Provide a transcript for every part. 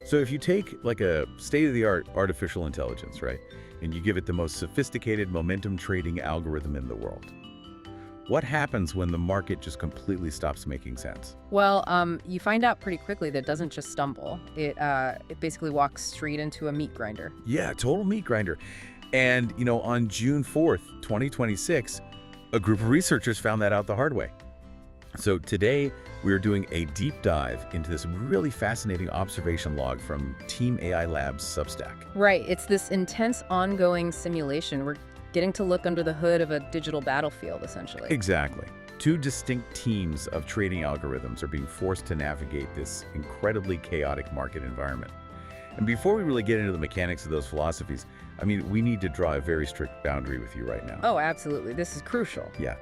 So if you take like a state-of-the-art artificial intelligence, right, and you give it the most sophisticated momentum trading algorithm in the world, what happens when the market just completely stops making sense? Well, you find out pretty quickly that it doesn't just stumble. It basically walks straight into a meat grinder. Yeah, total meat grinder. And, on June 4th, 2026, a group of researchers found that out the hard way. So today, we're doing a deep dive into this really fascinating observation log from Team AI Labs Substack. Right. It's this intense ongoing simulation. We're getting to look under the hood of a digital battlefield, essentially. Exactly. Two distinct teams of trading algorithms are being forced to navigate this incredibly chaotic market environment. And before we really get into the mechanics of those philosophies, we need to draw a very strict boundary with you right now. Oh, absolutely. This is crucial. Yeah.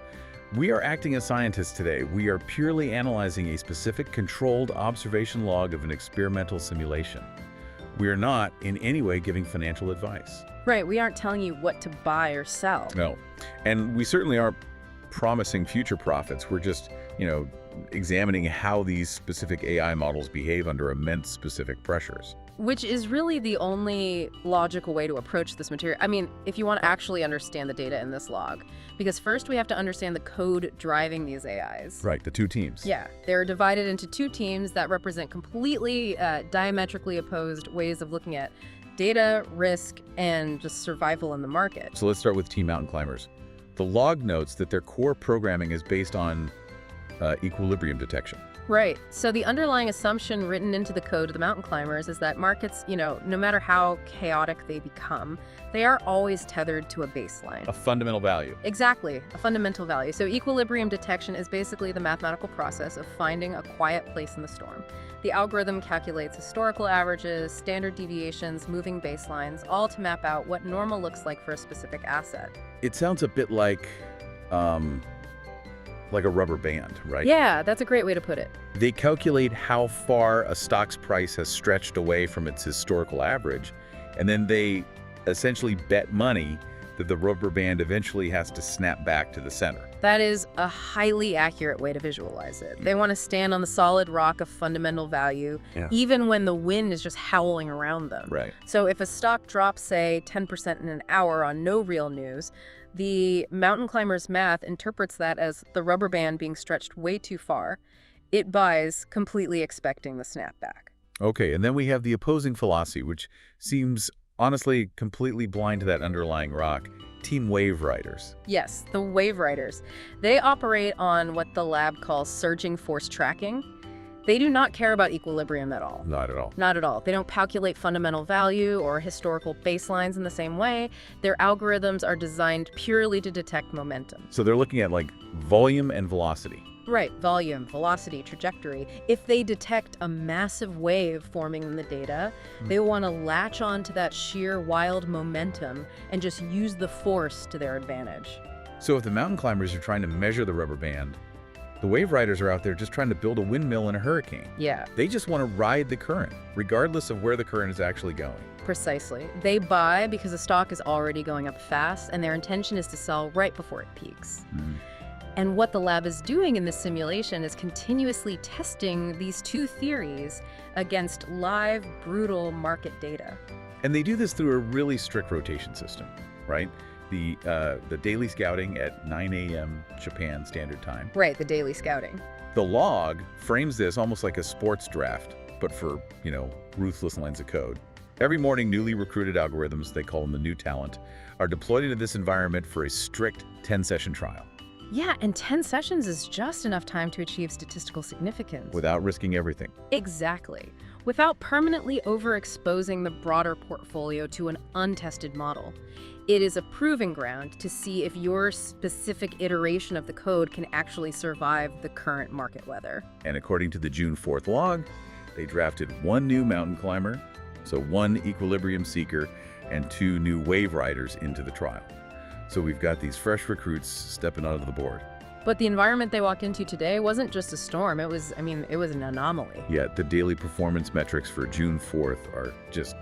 We are acting as scientists today. We are purely analyzing a specific controlled observation log of an experimental simulation. We are not in any way giving financial advice. Right. We aren't telling you what to buy or sell. No. And we certainly aren't promising future profits. We're just, examining how these specific AI models behave under immense specific pressures. Which is really the only logical way to approach this material. If you want to actually understand the data in this log. Because first we have to understand the code driving these AIs. Right, the two teams. Yeah, they're divided into two teams that represent completely diametrically opposed ways of looking at data, risk, and just survival in the market. So let's start with Team Mountain Climbers. The log notes that their core programming is based on equilibrium detection. Right. So the underlying assumption written into the code of the mountain climbers is that markets, no matter how chaotic they become, they are always tethered to a baseline. A fundamental value. Exactly, a fundamental value. So equilibrium detection is basically the mathematical process of finding a quiet place in the storm. The algorithm calculates historical averages, standard deviations, moving baselines, all to map out what normal looks like for a specific asset. It sounds a bit like a rubber band, right? Yeah, that's a great way to put it. They calculate how far a stock's price has stretched away from its historical average, and then they essentially bet money that the rubber band eventually has to snap back to the center. That is a highly accurate way to visualize it. They want to stand on the solid rock of fundamental value, even when the wind is just howling around them. Right. So if a stock drops, say, 10% in an hour on no real news, the mountain climber's math interprets that as the rubber band being stretched way too far. It buys, completely expecting the snapback. Okay, and then we have the opposing philosophy, which seems honestly completely blind to that underlying rock. Team Wave Riders. Yes, the Wave Riders. They operate on what the lab calls surging force tracking. They do not care about equilibrium at all. Not at all. Not at all. They don't calculate fundamental value or historical baselines in the same way. Their algorithms are designed purely to detect momentum. So they're looking at volume and velocity. Right, volume, velocity, trajectory. If they detect a massive wave forming in the data, they want to latch on to that sheer wild momentum and just use the force to their advantage. So if the mountain climbers are trying to measure the rubber band, the wave riders are out there just trying to build a windmill in a hurricane. Yeah. They just want to ride the current, regardless of where the current is actually going. Precisely. They buy because the stock is already going up fast, and their intention is to sell right before it peaks. And what the lab is doing in this simulation is continuously testing these two theories against live, brutal market data. And they do this through a really strict rotation system, right? The daily scouting at 9 a.m. Japan Standard Time. Right, the daily scouting. The log frames this almost like a sports draft, but for, ruthless lines of code. Every morning, newly recruited algorithms, they call them the new talent, are deployed into this environment for a strict 10-session trial. Yeah, and 10 sessions is just enough time to achieve statistical significance. Without risking everything. Exactly. Without permanently overexposing the broader portfolio to an untested model. It is a proving ground to see if your specific iteration of the code can actually survive the current market weather. And according to the June 4th log, they drafted one new mountain climber, so one equilibrium seeker, and two new wave riders into the trial. So we've got these fresh recruits stepping onto the board. But the environment they walked into today wasn't just a storm. It was an anomaly. Yeah, the daily performance metrics for June 4th are just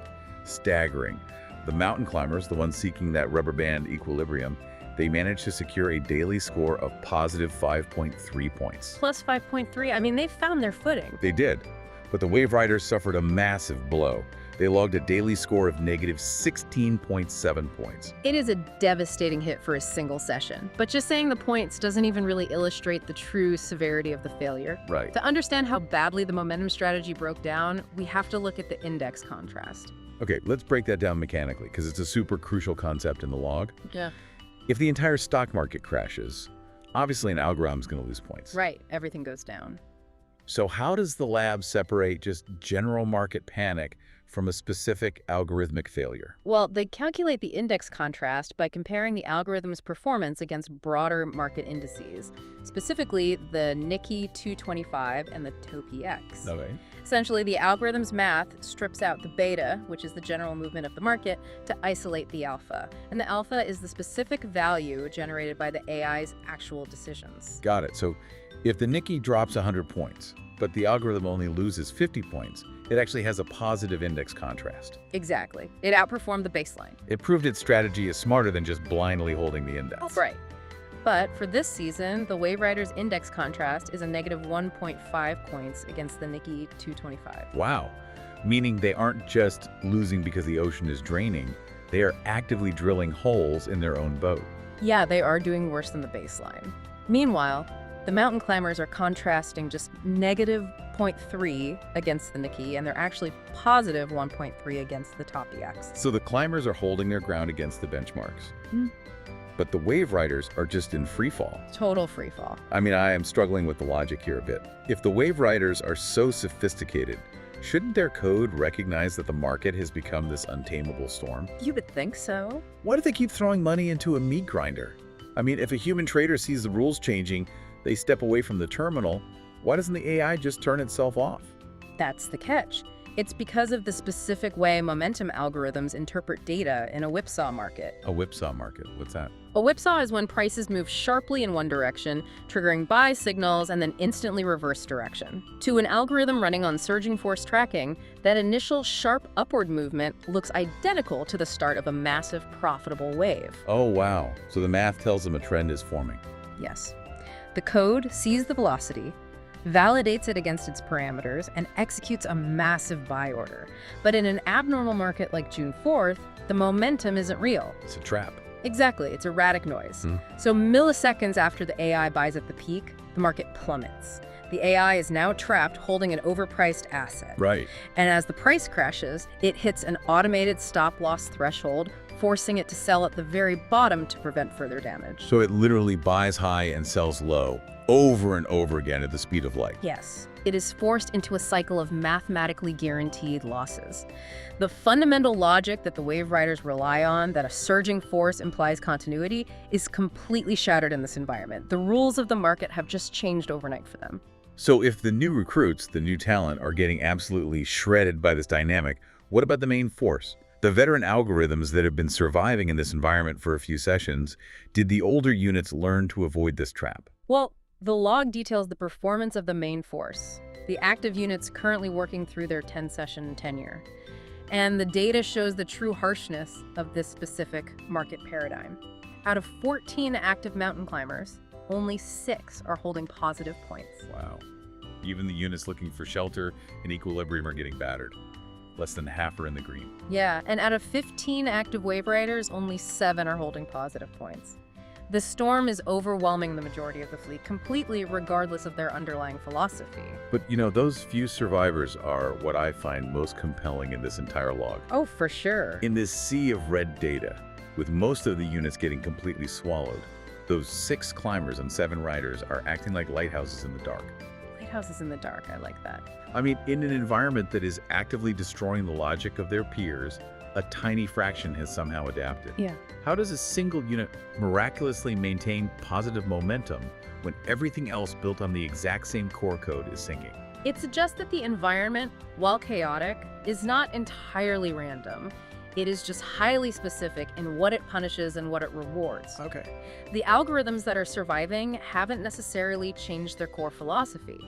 staggering. The mountain climbers, the ones seeking that rubber band equilibrium, they managed to secure a daily score of positive 5.3 points. Plus 5.3. They found their footing. They did. But the Wave Riders suffered a massive blow. They logged a daily score of negative 16.7 points. It is a devastating hit for a single session, but just saying the points doesn't even really illustrate the true severity of the failure. Right. To understand how badly the momentum strategy broke down, we have to look at the index contrast. Okay, let's break that down mechanically, because it's a super crucial concept in the log. Yeah. If the entire stock market crashes, obviously an algorithm's going to lose points. Right, everything goes down. So how does the lab separate just general market panic from a specific algorithmic failure? Well, they calculate the index contrast by comparing the algorithm's performance against broader market indices, specifically the Nikkei 225 and the TOPIX. Okay. Essentially, the algorithm's math strips out the beta, which is the general movement of the market, to isolate the alpha. And the alpha is the specific value generated by the AI's actual decisions. Got it. So if the Nikkei drops 100 points, but the algorithm only loses 50 points, it actually has a positive index contrast. Exactly. It outperformed the baseline. It proved its strategy is smarter than just blindly holding the index. That's right. But for this season, the Wave Riders index contrast is a negative 1.5 points against the Nikkei 225. Wow. Meaning they aren't just losing because the ocean is draining, they are actively drilling holes in their own boat. Yeah, they are doing worse than the baseline. Meanwhile, the mountain climbers are contrasting just negative 0.3 against the Nikkei, and they're actually positive 1.3 against the TOPIX. So the climbers are holding their ground against the benchmarks. But the Wave Riders are just in free fall. Total free fall. I mean, I am struggling with the logic here a bit. If the Wave Riders are so sophisticated, shouldn't their code recognize that the market has become this untamable storm? You would think so. Why do they keep throwing money into a meat grinder? I mean, if a human trader sees the rules changing, they step away from the terminal, why doesn't the AI just turn itself off? That's the catch. It's because of the specific way momentum algorithms interpret data in a whipsaw market. A whipsaw market, what's that? A whipsaw is when prices move sharply in one direction, triggering buy signals and then instantly reverse direction. To an algorithm running on surging force tracking, that initial sharp upward movement looks identical to the start of a massive profitable wave. Oh, wow. So the math tells them a trend is forming. Yes. The code sees the velocity, validates it against its parameters, and executes a massive buy order. But in an abnormal market like June 4th, the momentum isn't real. It's a trap. Exactly, it's erratic noise. So milliseconds after the AI buys at the peak, the market plummets. The AI is now trapped holding an overpriced asset. Right. And as the price crashes, it hits an automated stop-loss threshold, forcing it to sell at the very bottom to prevent further damage. So it literally buys high and sells low over and over again at the speed of light. Yes, it is forced into a cycle of mathematically guaranteed losses. The fundamental logic that the Wave Riders rely on, that a surging force implies continuity, is completely shattered in this environment. The rules of the market have just changed overnight for them. So if the new recruits, the new talent, are getting absolutely shredded by this dynamic, what about the main force? The veteran algorithms that have been surviving in this environment for a few sessions, did the older units learn to avoid this trap? Well, the log details the performance of the main force, the active units currently working through their 10-session tenure. And the data shows the true harshness of this specific market paradigm. Out of 14 active mountain climbers, only 6 are holding positive points. Wow. Even the units looking for shelter and equilibrium are getting battered. Less than half are in the green. Yeah, and out of 15 active Wave Riders, only 7 are holding positive points. The storm is overwhelming the majority of the fleet completely, regardless of their underlying philosophy. But you know, those few survivors are what I find most compelling in this entire log. Oh, for sure. In this sea of red data, with most of the units getting completely swallowed, those 6 climbers and 7 riders are acting like lighthouses in the dark. Lighthouses in the dark, I like that. I mean, in an environment that is actively destroying the logic of their peers, a tiny fraction has somehow adapted. Yeah. How does a single unit miraculously maintain positive momentum when everything else built on the exact same core code is sinking? It suggests that the environment, while chaotic, is not entirely random. It is just highly specific in what it punishes and what it rewards. Okay. The algorithms that are surviving haven't necessarily changed their core philosophy.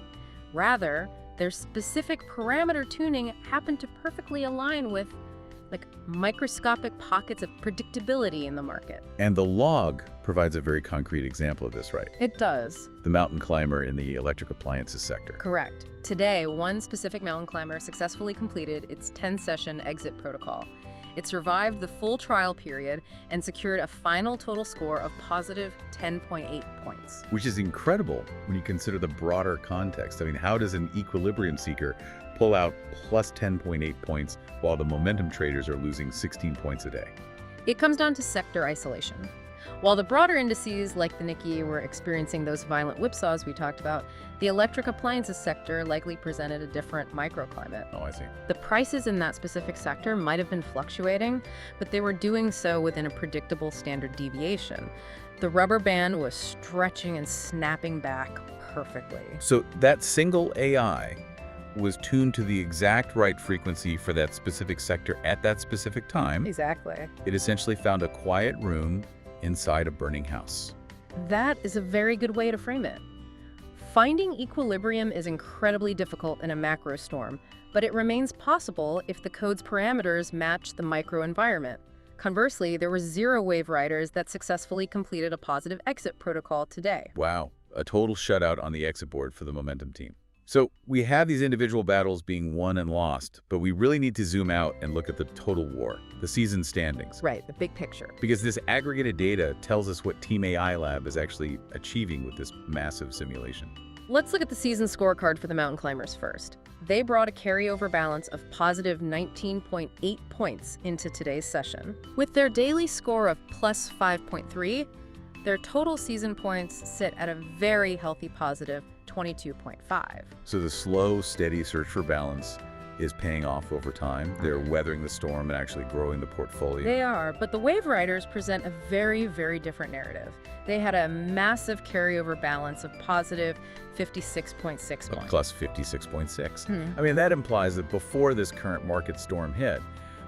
Rather, their specific parameter tuning happened to perfectly align with like microscopic pockets of predictability in the market. And the log provides a very concrete example of this, right? It does. The mountain climber in the electric appliances sector. Correct. Today, one specific mountain climber successfully completed its 10-session exit protocol. It survived the full trial period and secured a final total score of positive 10.8 points. Which is incredible when you consider the broader context. I mean, how does an equilibrium seeker pull out plus 10.8 points while the momentum traders are losing 16 points a day? It comes down to sector isolation. While the broader indices like the Nikkei were experiencing those violent whipsaws we talked about, the electric appliances sector likely presented a different microclimate. Oh, I see. The prices in that specific sector might have been fluctuating, but they were doing so within a predictable standard deviation. The rubber band was stretching and snapping back perfectly. So that single AI was tuned to the exact right frequency for that specific sector at that specific time. Exactly. It essentially found a quiet room inside a burning house. That is a very good way to frame it. Finding equilibrium is incredibly difficult in a macro storm, but it remains possible if the code's parameters match the microenvironment. Conversely, there were 0 wave riders that successfully completed a positive exit protocol today. Wow, a total shutout on the exit board for the momentum team. So we have these individual battles being won and lost, but we really need to zoom out and look at the total war, the season standings. Right, the big picture. Because this aggregated data tells us what Team AI Lab is actually achieving with this massive simulation. Let's look at the season scorecard for the mountain climbers first. They brought a carryover balance of positive 19.8 points into today's session. With their daily score of plus 5.3, their total season points sit at a very healthy positive 22.5. So the slow, steady search for balance is paying off over time. They're weathering the storm and actually growing the portfolio. They are, but the wave riders present a very, very different narrative. They had a massive carryover balance of positive 56.6 points. Plus 56.6. I mean, that implies that before this current market storm hit,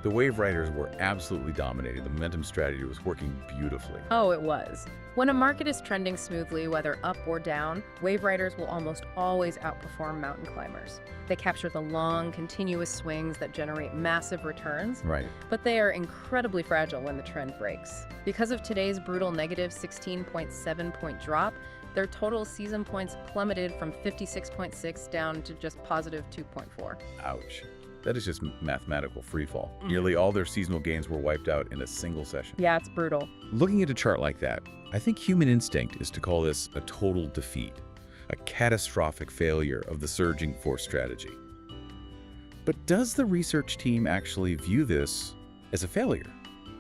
the wave riders were absolutely dominating. The momentum strategy was working beautifully. Oh, it was. When a market is trending smoothly, whether up or down, wave riders will almost always outperform mountain climbers. They capture the long, continuous swings that generate massive returns, Right. but they are incredibly fragile when the trend breaks. Because of today's brutal negative 16.7 point drop, their total season points plummeted from 56.6 down to just positive 2.4. Ouch. That is just mathematical freefall. Nearly all their seasonal gains were wiped out in a single session. Yeah, it's brutal. Looking at a chart like that, I think human instinct is to call this a total defeat, a catastrophic failure of the surging force strategy. But does the research team actually view this as a failure?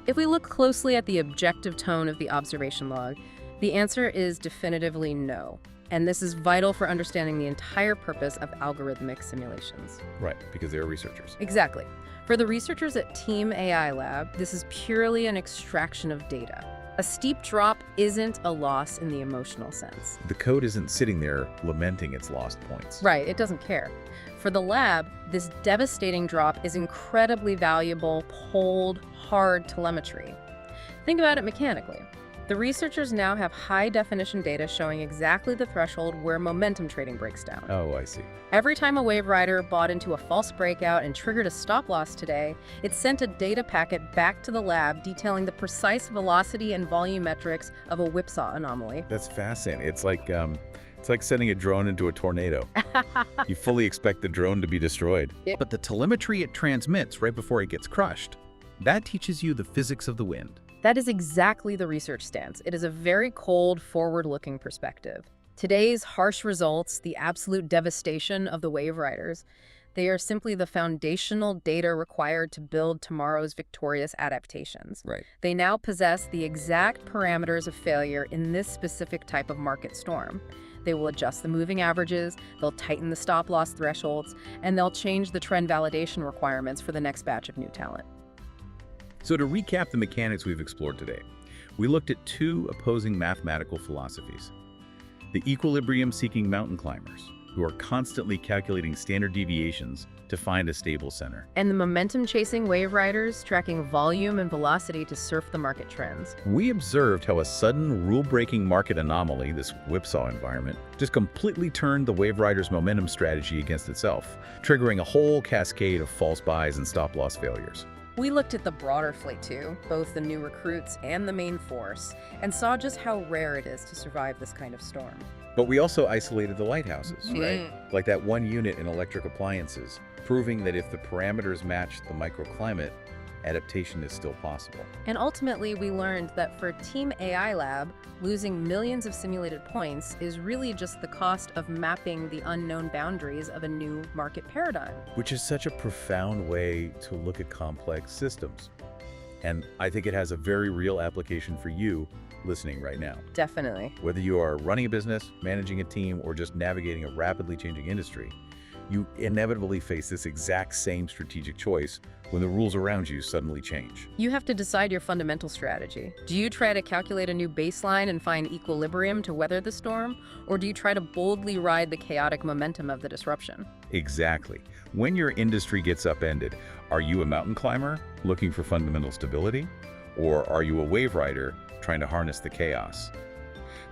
If we look closely at the objective tone of the observation log, the answer is definitively no. And this is vital for understanding the entire purpose of algorithmic simulations. Right, because they're researchers. Exactly. For the researchers at Team AI Lab, this is purely an extraction of data. A steep drop isn't a loss in the emotional sense. The code isn't sitting there lamenting its lost points. Right, it doesn't care. For the lab, this devastating drop is incredibly valuable, cold, hard telemetry. Think about it mechanically. The researchers now have high-definition data showing exactly the threshold where momentum trading breaks down. Oh, I see. Every time a wave rider bought into a false breakout and triggered a stop loss today, it sent a data packet back to the lab detailing the precise velocity and volume metrics of a whipsaw anomaly. That's fascinating. It's like sending a drone into a tornado. You fully expect the drone to be destroyed. But the telemetry it transmits right before it gets crushed, that teaches you the physics of the wind. That is exactly the research stance. It is a very cold, forward-looking perspective. Today's harsh results, the absolute devastation of the wave riders, they are simply the foundational data required to build tomorrow's victorious adaptations. Right. They now possess the exact parameters of failure in this specific type of market storm. They will adjust the moving averages, they'll tighten the stop-loss thresholds, and they'll change the trend validation requirements for the next batch of new talent. So to recap the mechanics we've explored today, we looked at two opposing mathematical philosophies. The equilibrium-seeking mountain climbers, who are constantly calculating standard deviations to find a stable center. And the momentum-chasing wave riders tracking volume and velocity to surf the market trends. We observed how a sudden rule-breaking market anomaly, this whipsaw environment, just completely turned the wave riders' momentum strategy against itself, triggering a whole cascade of false buys and stop-loss failures. We looked at the broader fleet too, both the new recruits and the main force, and saw just how rare it is to survive this kind of storm. But we also isolated the lighthouses, right? Mm. Like that one unit in electric appliances, proving that if the parameters match the microclimate, adaptation is still possible. And ultimately, we learned that for Team AI Lab, losing millions of simulated points is really just the cost of mapping the unknown boundaries of a new market paradigm. Which is such a profound way to look at complex systems. And I think it has a very real application for you listening right now. Definitely. Whether you are running a business, managing a team, or just navigating a rapidly changing industry, you inevitably face this exact same strategic choice when the rules around you suddenly change. You have to decide your fundamental strategy. Do you try to calculate a new baseline and find equilibrium to weather the storm? Or do you try to boldly ride the chaotic momentum of the disruption? Exactly. When your industry gets upended, are you a mountain climber looking for fundamental stability? Or are you a wave rider trying to harness the chaos?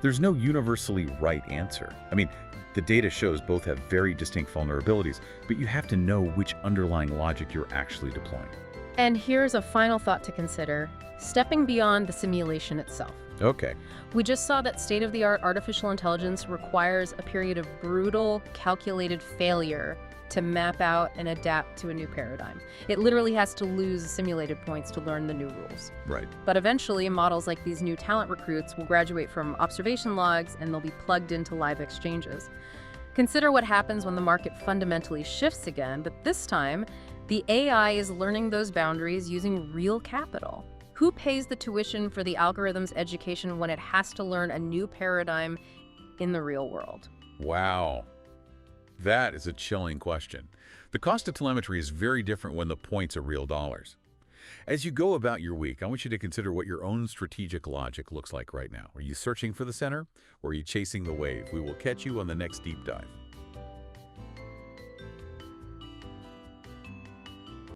There's no universally right answer. I mean, the data shows both have very distinct vulnerabilities, but you have to know which underlying logic you're actually deploying. And here's a final thought to consider, stepping beyond the simulation itself. Okay. We just saw that state-of-the-art artificial intelligence requires a period of brutal, calculated failure to map out and adapt to a new paradigm. It literally has to lose simulated points to learn the new rules. Right. But eventually, models like these new talent recruits will graduate from observation logs and they'll be plugged into live exchanges. Consider what happens when the market fundamentally shifts again, but this time, the AI is learning those boundaries using real capital. Who pays the tuition for the algorithm's education when it has to learn a new paradigm in the real world? Wow. That is a chilling question. The cost of telemetry is very different when the points are real dollars. As you go about your week, I want you to consider what your own strategic logic looks like right now. Are you searching for the center, or are you chasing the wave? We will catch you on the next deep dive.